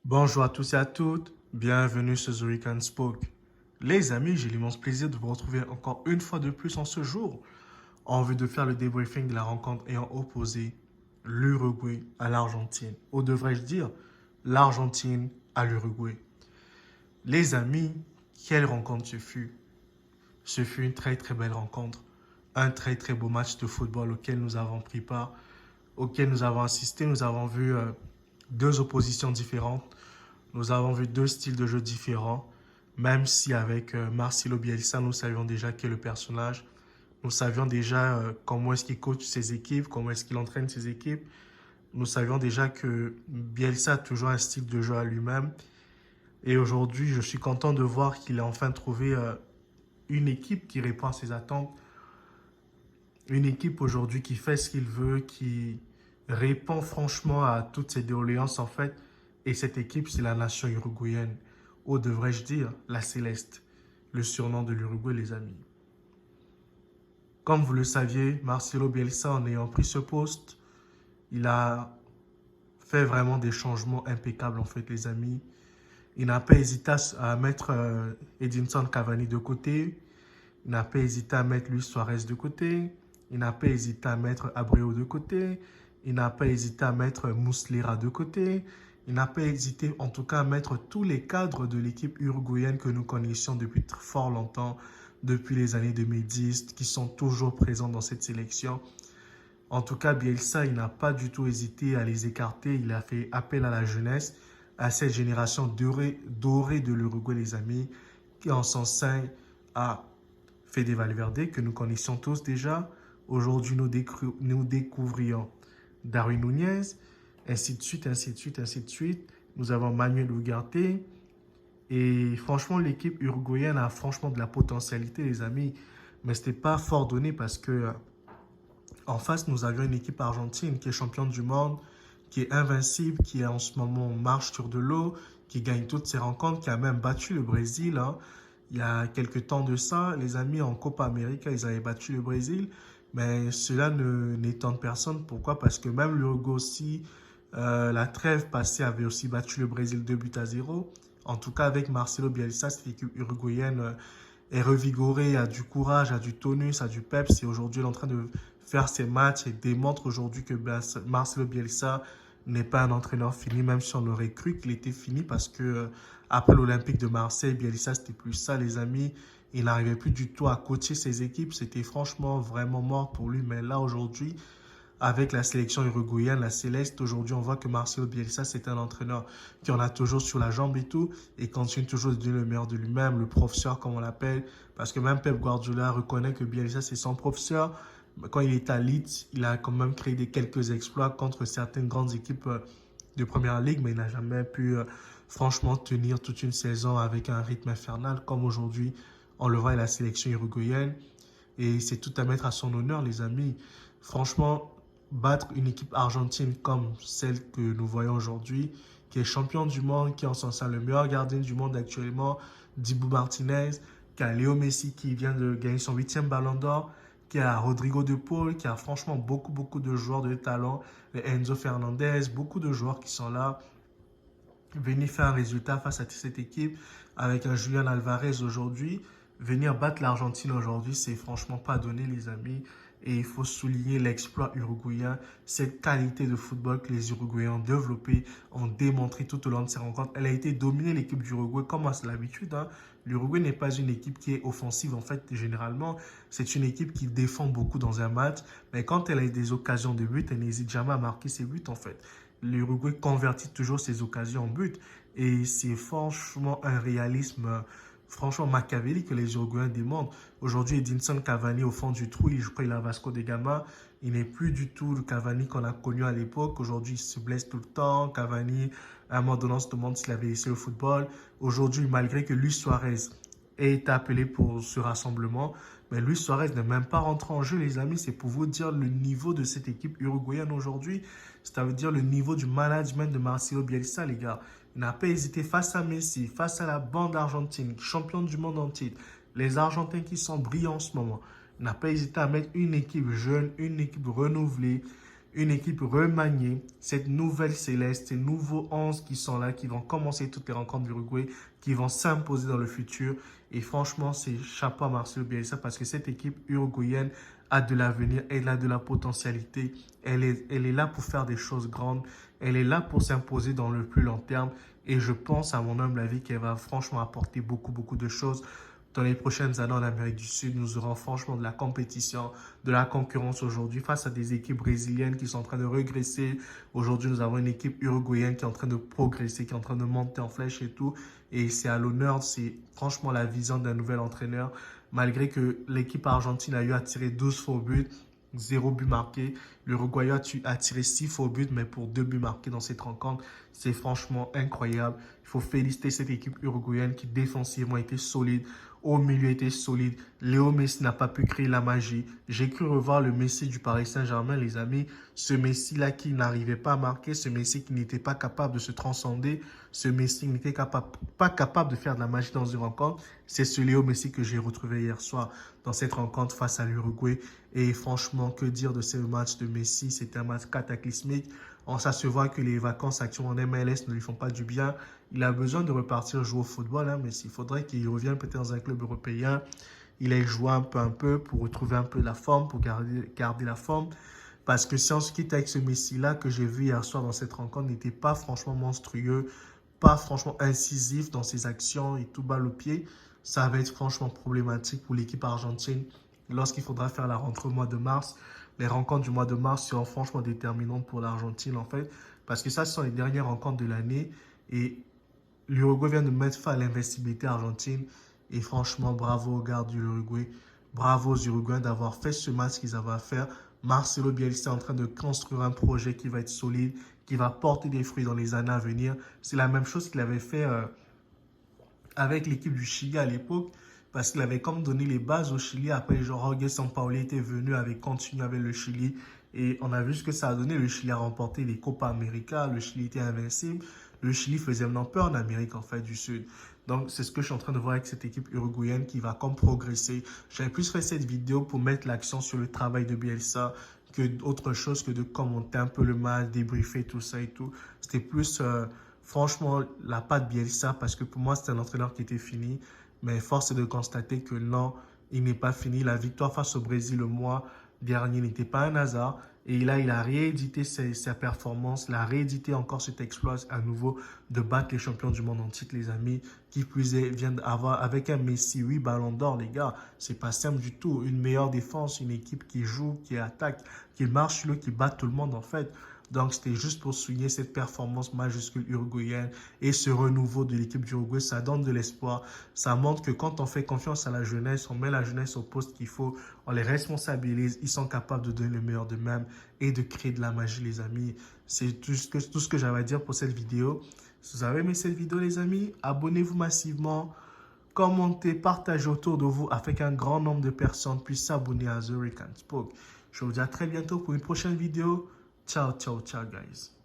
Bonjour à tous et à toutes, bienvenue sur The Weekend Spoke. Les amis, j'ai l'immense plaisir de vous retrouver encore une fois de plus en ce jour, en vue de faire le débriefing de la rencontre ayant opposé l'Uruguay à l'Argentine. Ou devrais-je dire, l'Argentine à l'Uruguay. Les amis, quelle rencontre ce fut? Ce fut une très très belle rencontre, un très très beau match de football auquel nous avons pris part, auquel nous avons assisté. Nous avons vu deux oppositions différentes. Nous avons vu deux styles de jeu différents, même si avec Marcelo Bielsa, nous savions déjà qui est le personnage. Nous savions déjà comment est-ce qu'il coach ses équipes, comment est-ce qu'il entraîne ses équipes. Nous savions déjà que Bielsa a toujours un style de jeu à lui-même. Et aujourd'hui, je suis content de voir qu'il a enfin trouvé une équipe qui répond à ses attentes. Une équipe aujourd'hui qui fait ce qu'il veut, qui répond franchement à toutes ses doléances en fait. Et cette équipe, c'est la nation uruguayenne. Ou devrais-je dire, la Céleste. Le surnom de l'Uruguay, les amis. Comme vous le saviez, Marcelo Bielsa, en ayant pris ce poste, il a fait vraiment des changements impeccables en fait, les amis. Il n'a pas hésité à mettre Edinson Cavani de côté. Il n'a pas hésité à mettre Luis Suarez de côté. Il n'a pas hésité à mettre Abreu de côté. Il n'a pas hésité à mettre Muslera de côté. Il n'a pas hésité en tout cas à mettre tous les cadres de l'équipe uruguayenne que nous connaissions depuis fort longtemps, depuis les années 2010, qui sont toujours présents dans cette sélection. En tout cas, Bielsa, il n'a pas du tout hésité à les écarter. Il a fait appel à la jeunesse, à cette génération dorée de l'Uruguay, les amis, qui en son sein a Fede Valverde, que nous connaissions tous déjà. Aujourd'hui, nous découvrions Darwin Nunez, ainsi de suite, ainsi de suite, ainsi de suite. Nous avons Manuel Ugarte. Et franchement, l'équipe uruguayenne a franchement de la potentialité, les amis. Mais ce n'était pas fort donné parce que en face, nous avions une équipe argentine qui est championne du monde, qui est invincible, qui est en ce moment marche sur de l'eau, qui gagne toutes ses rencontres, qui a même battu le Brésil. Il y a quelques temps de ça, les amis en Copa América, ils avaient battu le Brésil. Mais cela n'étonne personne. Pourquoi? Parce que même l'Uruguay aussi, la trêve passée avait aussi battu le Brésil 2 buts à 0. En tout cas, avec Marcelo Bielsa, cette équipe uruguayenne est revigorée, a du courage, a du tonus, a du peps. Et aujourd'hui, elle est en train de faire ses matchs et démontre aujourd'hui que Marcelo Bielsa n'est pas un entraîneur fini, même si on aurait cru qu'il était fini parce que après l'Olympique de Marseille, Bielsa, c'était plus ça, les amis. Il n'arrivait plus du tout à coacher ses équipes. C'était franchement vraiment mort pour lui. Mais là, aujourd'hui, avec la sélection uruguayenne, la Céleste, aujourd'hui, on voit que Marcelo Bielsa, c'est un entraîneur qui en a toujours sur la jambe et tout, et continue toujours de donner le meilleur de lui-même, le professeur, comme on l'appelle, parce que même Pep Guardiola reconnaît que Bielsa, c'est son professeur. Quand il est à Leeds, il a quand même créé quelques exploits contre certaines grandes équipes de Première Ligue, mais il n'a jamais pu franchement tenir toute une saison avec un rythme infernal, comme aujourd'hui, on le voit à la sélection uruguayenne. Et c'est tout à mettre à son honneur, les amis. Franchement, battre une équipe argentine comme celle que nous voyons aujourd'hui, qui est champion du monde, qui est en son sein le meilleur gardien du monde actuellement, Dibu Martinez, qui a Léo Messi qui vient de gagner son 8e ballon d'or, qui a Rodrigo de Paul, qui a franchement beaucoup de joueurs de talent, Enzo Fernandez, beaucoup de joueurs qui sont là, venir faire un résultat face à cette équipe avec un Julian Alvarez aujourd'hui. Venir battre l'Argentine aujourd'hui, c'est franchement pas donné, les amis. Et il faut souligner l'exploit uruguayen, cette qualité de football que les Uruguayens ont développé, ont démontré tout au long de ces rencontres. Elle a été dominée, l'équipe d'Uruguay, comme à l'habitude. L'Uruguay n'est pas une équipe qui est offensive, en fait, généralement. C'est une équipe qui défend beaucoup dans un match. Mais quand elle a des occasions de but, elle n'hésite jamais à marquer ses buts, en fait. L'Uruguay convertit toujours ses occasions en but. Et c'est franchement un réalisme franchement machiavélique que les Uruguayens demandent. Aujourd'hui, Edinson Cavani au fond du trou, je crois qu'il a Vasco de Gama. Il n'est plus du tout le Cavani qu'on a connu à l'époque. Aujourd'hui, il se blesse tout le temps. Cavani, à un moment donné, on se demande s'il avait laissé le football. Aujourd'hui, malgré que Luis Suarez ait été appelé pour ce rassemblement, mais Luis Suarez n'est même pas rentré en jeu, les amis. C'est pour vous dire le niveau de cette équipe uruguayenne aujourd'hui. C'est-à-dire le niveau du management de Marcelo Bielsa, les gars. Il n'a pas hésité face à Messi, face à la bande argentine, championne du monde en titre, les Argentins qui sont brillants en ce moment. Il n'a pas hésité à mettre une équipe jeune, une équipe renouvelée, une équipe remaniée, cette nouvelle Céleste, ces nouveaux 11 qui sont là, qui vont commencer toutes les rencontres d'Uruguay, qui vont s'imposer dans le futur. Et franchement, c'est chapeau à Marcelo Bielsa parce que cette équipe uruguayenne a de l'avenir, elle a de la potentialité. Elle est là pour faire des choses grandes. Elle est là pour s'imposer dans le plus long terme. Et je pense, à mon humble avis, qu'elle va franchement apporter beaucoup de choses dans les prochaines années en Amérique du Sud. Nous aurons franchement de la compétition, de la concurrence aujourd'hui face à des équipes brésiliennes qui sont en train de regresser. Aujourd'hui, nous avons une équipe uruguayenne qui est en train de progresser, qui est en train de monter en flèche et tout. Et c'est à l'honneur, c'est franchement la vision d'un nouvel entraîneur. Malgré que l'équipe argentine a eu à tirer 12 faux buts, 0 but marqué. L'Uruguay a tiré 6 faux buts, mais pour 2 buts marqués dans cette rencontre. C'est franchement incroyable. Il faut féliciter cette équipe uruguayenne qui défensivement était solide. Au milieu était solide. Léo Messi n'a pas pu créer la magie. J'ai cru revoir le Messi du Paris Saint-Germain, les amis. Ce Messi-là qui n'arrivait pas à marquer, ce Messi qui n'était pas capable de se transcender, ce Messi qui n'était pas capable de faire de la magie dans une rencontre. C'est ce Léo Messi que j'ai retrouvé hier soir dans cette rencontre face à l'Uruguay. Et franchement, que dire de ce match de Messi? C'était un match cataclysmique. Ça se voit que les vacances actuellement en MLS ne lui font pas du bien. Il a besoin de repartir jouer au football, hein, mais il faudrait qu'il revienne peut-être dans un club européen. Il aille jouer un peu pour retrouver un peu la forme, pour garder la forme. Parce que si on se quitte avec ce Messi-là que j'ai vu hier soir dans cette rencontre, n'était pas franchement monstrueux, pas franchement incisif dans ses actions et tout balle au pied, ça va être franchement problématique pour l'équipe argentine lorsqu'il faudra faire la rentrée au mois de mars. Les rencontres du mois de mars seront franchement déterminantes pour l'Argentine en fait, parce que ça, ce sont les dernières rencontres de l'année et l'Uruguay vient de mettre fin à l'investibilité argentine. Et franchement, bravo aux gars de l'Uruguay. Bravo aux Uruguayens d'avoir fait ce match qu'ils avaient à faire. Marcelo Bielsa est en train de construire un projet qui va être solide, qui va porter des fruits dans les années à venir. C'est la même chose qu'il avait fait avec l'équipe du Chili à l'époque, parce qu'il avait comme donné les bases au Chili. Après, Jorge Sampaoli était venu, avait continué avec le Chili. Et on a vu ce que ça a donné. Le Chili a remporté les Copa América. Le Chili était invincible. Le Chili faisait maintenant peur en Amérique en fait du Sud. Donc c'est ce que je suis en train de voir avec cette équipe uruguayenne qui va comme progresser. J'avais plus fait cette vidéo pour mettre l'accent sur le travail de Bielsa que autre chose que de commenter un peu le match, débriefer tout ça et tout. C'était plus franchement la patte Bielsa parce que pour moi c'était un entraîneur qui était fini. Mais force est de constater que non, il n'est pas fini. La victoire face au Brésil le mois dernier n'était pas un hasard. Et là, il a réédité sa performance, il a réédité encore cet exploit à nouveau de battre les champions du monde en titre, les amis. Qui plus est, vient d'avoir avec un Messi, 8 ballons d'or, les gars. C'est pas simple du tout. Une meilleure défense, une équipe qui joue, qui attaque, qui marche sur le, qui bat tout le monde en fait. Donc, c'était juste pour souligner cette performance majuscule uruguayenne et ce renouveau de l'équipe d'Uruguay. Ça donne de l'espoir. Ça montre que quand on fait confiance à la jeunesse, on met la jeunesse au poste qu'il faut, on les responsabilise, ils sont capables de donner le meilleur d'eux-mêmes et de créer de la magie, les amis. C'est tout ce que j'avais à dire pour cette vidéo. Si vous avez aimé cette vidéo, les amis, abonnez-vous massivement, commentez, partagez autour de vous afin qu'un grand nombre de personnes puissent s'abonner à The Rican Spoke. Je vous dis à très bientôt pour une prochaine vidéo. Ciao, ciao, ciao, guys.